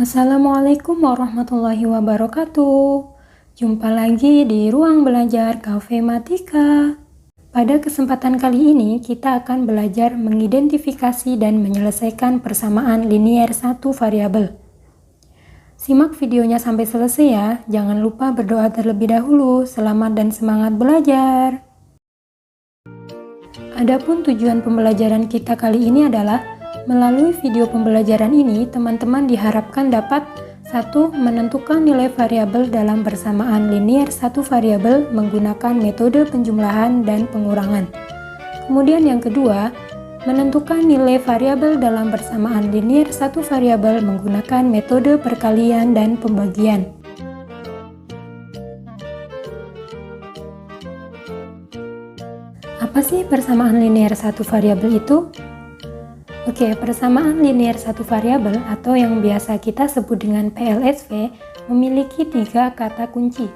Assalamualaikum warahmatullahi wabarakatuh. Jumpa lagi di Ruang Belajar Kafematika. Pada kesempatan kali ini kita akan belajar mengidentifikasi dan menyelesaikan persamaan linier satu variabel. Simak videonya sampai selesai ya. Jangan lupa berdoa terlebih dahulu. Selamat dan semangat belajar. Adapun tujuan pembelajaran kita kali ini adalah melalui video pembelajaran ini, teman-teman diharapkan dapat 1. Menentukan nilai variabel dalam persamaan linier satu variabel menggunakan metode penjumlahan dan pengurangan. Kemudian yang kedua, menentukan nilai variabel dalam persamaan linier satu variabel menggunakan metode perkalian dan pembagian. Apa sih persamaan linier satu variabel itu? Oke, persamaan linier satu variabel atau yang biasa kita sebut dengan PLSV memiliki 3 kata kunci.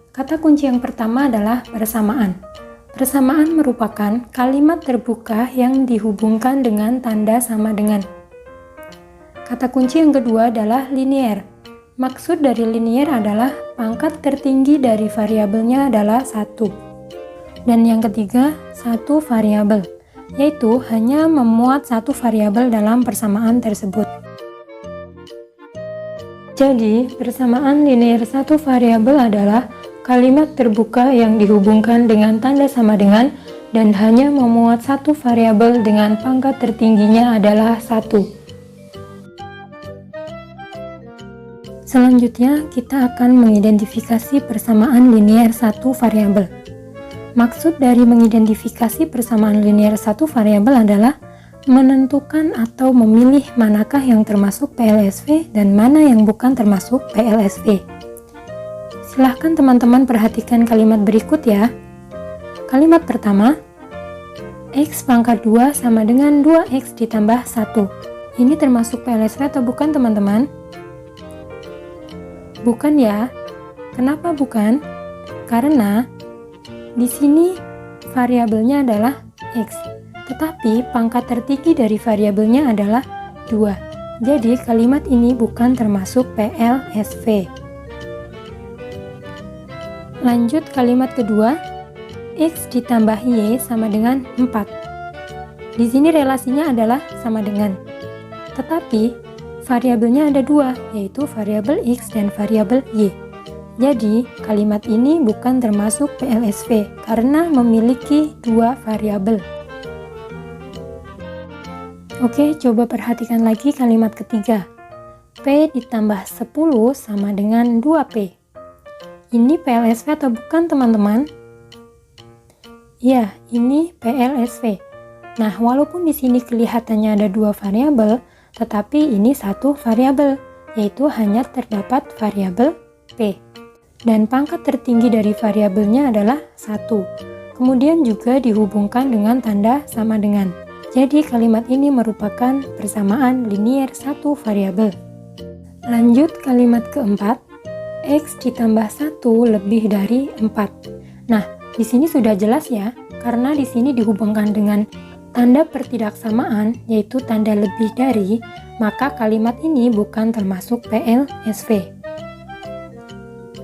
Kata kunci yang pertama adalah persamaan. Persamaan merupakan kalimat terbuka yang dihubungkan dengan tanda sama dengan. Kata kunci yang kedua adalah linier. Maksud dari linier adalah pangkat tertinggi dari variabelnya adalah 1. Dan yang ketiga, satu variabel, yaitu hanya memuat satu variabel dalam persamaan tersebut. Jadi, persamaan linier satu variabel adalah kalimat terbuka yang dihubungkan dengan tanda sama dengan dan hanya memuat satu variabel dengan pangkat tertingginya adalah 1. Selanjutnya, kita akan mengidentifikasi persamaan linier satu variabel. Maksud dari mengidentifikasi persamaan linier satu variabel adalah menentukan atau memilih manakah yang termasuk PLSV dan mana yang bukan termasuk PLSV. Silahkan teman-teman perhatikan kalimat berikut ya. Kalimat pertama, X pangkat 2 sama dengan 2X ditambah 1. Ini termasuk PLSV atau bukan teman-teman? Bukan ya. Kenapa bukan? Karena di sini variabelnya adalah X, tetapi pangkat tertinggi dari variabelnya adalah 2. Jadi kalimat ini bukan termasuk PLSV. Lanjut kalimat kedua, X ditambah Y sama dengan 4. Di sini relasinya adalah sama dengan. Tetapi variabelnya ada 2, yaitu variabel X dan variabel Y. Jadi, kalimat ini bukan termasuk PLSV karena memiliki 2 variabel. Oke, coba perhatikan lagi kalimat ketiga. P ditambah 10 sama dengan 2P. Ini PLSV atau bukan, teman-teman? Ya, ini PLSV. Nah, walaupun di sini kelihatannya ada 2 variabel, tetapi ini satu variabel, yaitu hanya terdapat variabel P. Dan pangkat tertinggi dari variabelnya adalah 1. Kemudian juga dihubungkan dengan tanda sama dengan. Jadi kalimat ini merupakan persamaan linier satu variabel. Lanjut kalimat keempat, X ditambah 1 lebih dari 4. Nah, di sini sudah jelas ya, karena di sini dihubungkan dengan tanda pertidaksamaan, yaitu tanda lebih dari, maka kalimat ini bukan termasuk PLSV.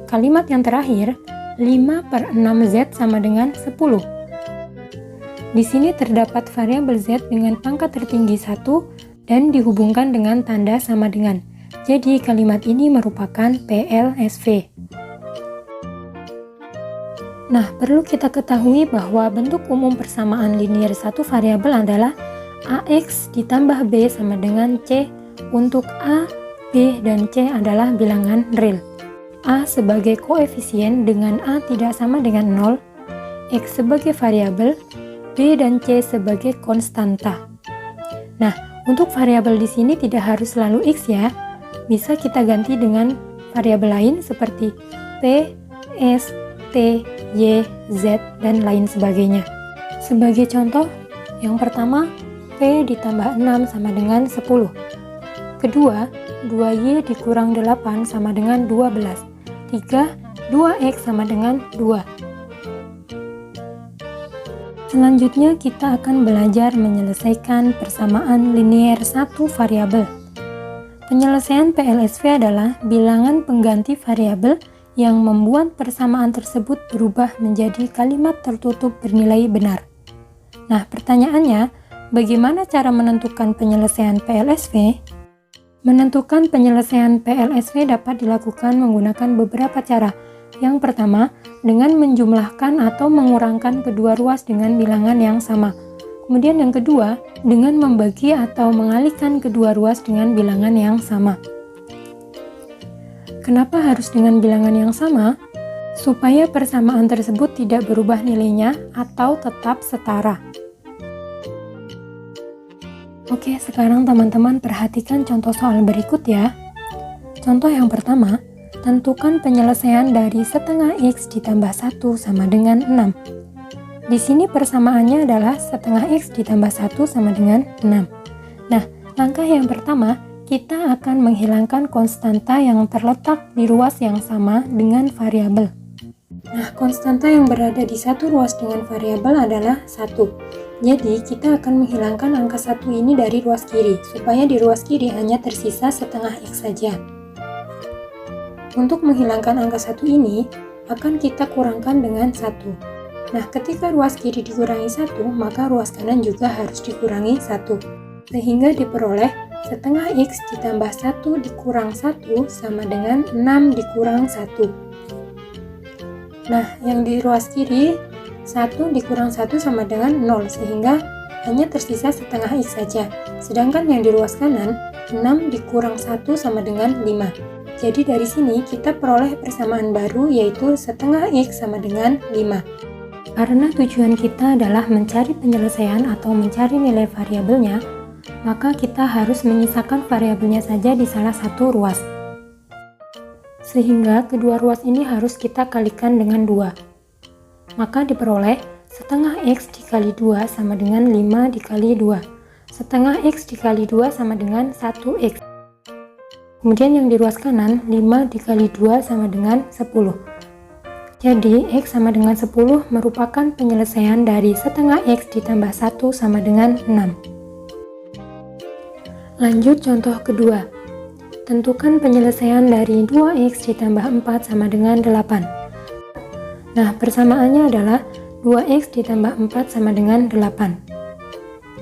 Kalimat yang terakhir, 5/6Z sama dengan 10. Di sini terdapat variabel Z dengan pangkat tertinggi 1 dan dihubungkan dengan tanda sama dengan. Jadi kalimat ini merupakan PLSV. Nah, perlu kita ketahui bahwa bentuk umum persamaan linier satu variabel adalah AX ditambah B sama dengan C untuk A, B, dan C adalah bilangan real. A sebagai koefisien dengan A tidak sama dengan 0, X sebagai variabel, B dan C sebagai konstanta. Nah, untuk variabel di sini tidak harus selalu X ya. Bisa kita ganti dengan variabel lain seperti P, S, T, Y, Z, dan lain sebagainya. Sebagai contoh, yang pertama, P ditambah 6 sama dengan 10. Kedua, 2Y dikurang 8 sama dengan 12. 3, 2X sama dengan 2. Selanjutnya kita akan belajar menyelesaikan persamaan linier satu variabel. Penyelesaian PLSV adalah bilangan pengganti variabel yang membuat persamaan tersebut berubah menjadi kalimat tertutup bernilai benar. Nah, pertanyaannya, bagaimana cara menentukan penyelesaian PLSV? Menentukan penyelesaian PLSV dapat dilakukan menggunakan beberapa cara. Yang pertama, dengan menjumlahkan atau mengurangkan kedua ruas dengan bilangan yang sama. Kemudian yang kedua, dengan membagi atau mengalihkan kedua ruas dengan bilangan yang sama. Kenapa harus dengan bilangan yang sama? Supaya persamaan tersebut tidak berubah nilainya atau tetap setara. Oke, sekarang teman-teman perhatikan contoh soal berikut ya. Contoh yang pertama, tentukan penyelesaian dari setengah X ditambah 1 sama dengan 6. Di sini persamaannya adalah setengah X ditambah 1 sama dengan 6. Nah, langkah yang pertama, kita akan menghilangkan konstanta yang terletak di ruas yang sama dengan variabel. Nah, konstanta yang berada di satu ruas dengan variabel adalah 1. Jadi, kita akan menghilangkan angka 1 ini dari ruas kiri, supaya di ruas kiri hanya tersisa setengah X saja. Untuk menghilangkan angka 1 ini, akan kita kurangkan dengan 1. Nah, ketika ruas kiri dikurangi 1, maka ruas kanan juga harus dikurangi 1. Sehingga diperoleh setengah X ditambah 1 dikurang 1 sama dengan 6 dikurang 1. Nah, yang di ruas kiri, 1 dikurang 1 sama dengan 0, sehingga hanya tersisa setengah X saja. Sedangkan yang di ruas kanan, 6 dikurang 1 sama dengan 5. Jadi dari sini kita peroleh persamaan baru, yaitu setengah X sama dengan 5. Karena tujuan kita adalah mencari penyelesaian atau mencari nilai variabelnya, maka kita harus menyisakan variabelnya saja di salah satu ruas. Sehingga kedua ruas ini harus kita kalikan dengan 2. Maka diperoleh setengah X dikali 2 sama dengan 5 dikali 2. Setengah X dikali 2 sama dengan 1X. Kemudian yang di ruas kanan, 5 dikali 2 sama dengan 10. Jadi, X sama dengan 10 merupakan penyelesaian dari setengah X ditambah 1 sama dengan 6. Lanjut contoh kedua. Tentukan penyelesaian dari 2X ditambah 4 sama dengan 8. Nah, persamaannya adalah 2X ditambah 4 sama dengan 8.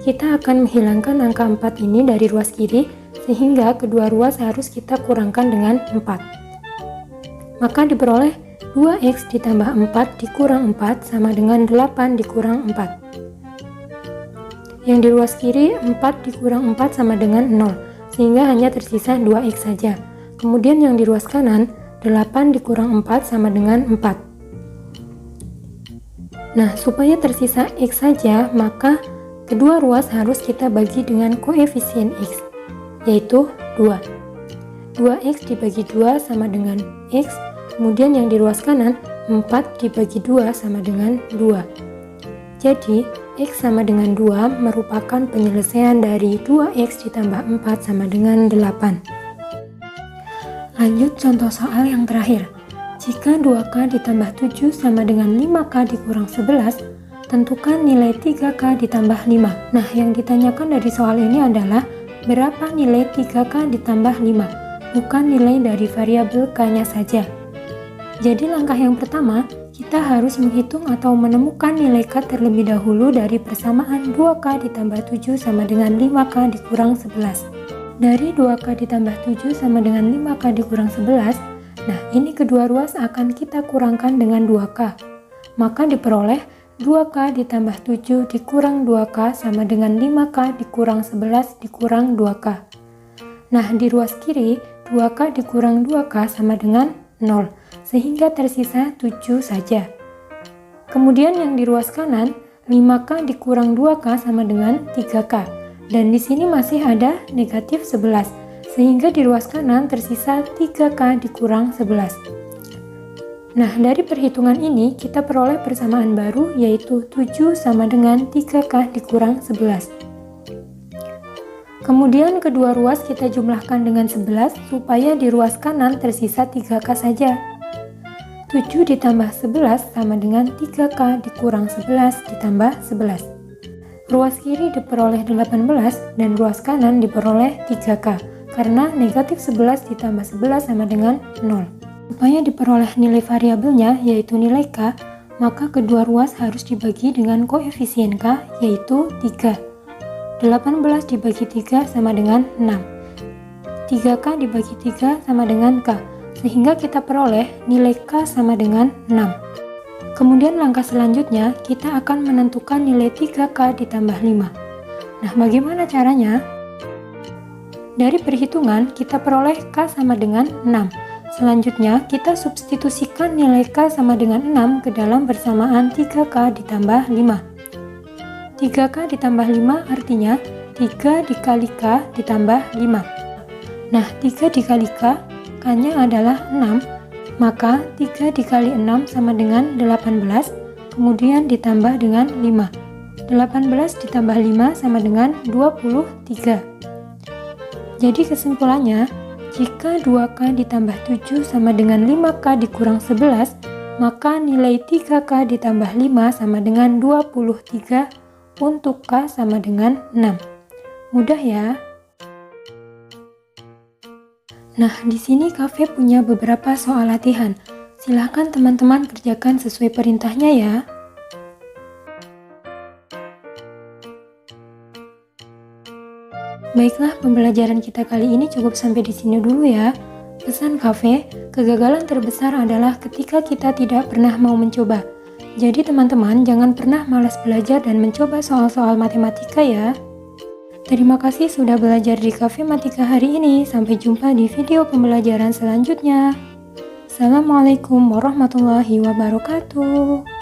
Kita akan menghilangkan angka 4 ini dari ruas kiri, sehingga kedua ruas harus kita kurangkan dengan 4. Maka diperoleh 2X ditambah 4 dikurang 4 sama dengan 8 dikurang 4. Yang di ruas kiri, 4 dikurang 4 sama dengan 0, sehingga hanya tersisa 2X saja. Kemudian yang di ruas kanan, 8 dikurang 4 sama dengan 4. Nah, supaya tersisa X saja, maka kedua ruas harus kita bagi dengan koefisien X, yaitu 2. 2X dibagi 2 sama dengan X. Kemudian yang di ruas kanan, 4 dibagi 2 sama dengan 2. Jadi, X sama dengan 2 merupakan penyelesaian dari 2X ditambah 4 sama dengan 8. Lanjut contoh soal yang terakhir. Jika 2K ditambah 7 sama dengan 5K dikurang 11, tentukan nilai 3K ditambah 5. Nah, yang ditanyakan dari soal ini adalah berapa nilai 3K ditambah 5, bukan nilai dari variabel K-nya saja. Jadi langkah yang pertama, kita harus menghitung atau menemukan nilai K terlebih dahulu dari persamaan 2K ditambah 7 sama dengan 5K dikurang 11. Dari 2K ditambah 7 sama dengan 5K dikurang 11, nah ini kedua ruas akan kita kurangkan dengan 2K. Maka diperoleh 2K ditambah 7 dikurang 2K sama dengan 5K dikurang 11 dikurang 2K. Nah di ruas kiri, 2K dikurang 2K sama dengan 0, sehingga tersisa 7 saja. Kemudian yang di ruas kanan, 5K dikurang 2K sama dengan 3K. Dan di sini masih ada negatif 11, sehingga di ruas kanan tersisa 3K dikurang 11. Nah, dari perhitungan ini kita peroleh persamaan baru, yaitu 7 sama dengan 3K dikurang 11. Kemudian kedua ruas kita jumlahkan dengan 11 supaya di ruas kanan tersisa 3K saja. 7 ditambah 11 sama dengan 3K dikurang 11 ditambah 11. Ruas kiri diperoleh 18 dan ruas kanan diperoleh 3K. karena negatif 11 ditambah 11 sama dengan 0. Supaya diperoleh nilai variabelnya yaitu nilai K, maka kedua ruas harus dibagi dengan koefisien K yaitu 3. 18 dibagi 3 sama dengan 6. 3K dibagi 3 sama dengan K, sehingga kita peroleh nilai K sama dengan 6. Kemudian langkah selanjutnya, kita akan menentukan nilai 3K ditambah 5. Nah, bagaimana caranya? Dari perhitungan, kita peroleh K sama dengan 6. Selanjutnya, kita substitusikan nilai K sama dengan 6 ke dalam persamaan 3K ditambah 5. 3K ditambah 5 artinya 3 dikali K ditambah 5. Nah, 3 dikali K, K-nya adalah 6. Maka 3 dikali 6 sama dengan 18, kemudian ditambah dengan 5. 18 ditambah 5 sama dengan 23. Jadi kesimpulannya, jika 2K ditambah 7 sama dengan 5K dikurang 11, maka nilai 3K ditambah 5 sama dengan 23 untuk K sama dengan 6. Mudah ya? Nah, di sini Cafe punya beberapa soal latihan. Silahkan teman-teman kerjakan sesuai perintahnya ya. Baiklah, pembelajaran kita kali ini cukup sampai di sini dulu ya. Pesan Cafe, kegagalan terbesar adalah ketika kita tidak pernah mau mencoba. Jadi teman-teman jangan pernah malas belajar dan mencoba soal-soal matematika ya. Terima kasih sudah belajar di Cafe Matika hari ini. Sampai jumpa di video pembelajaran selanjutnya. Assalamualaikum warahmatullahi wabarakatuh.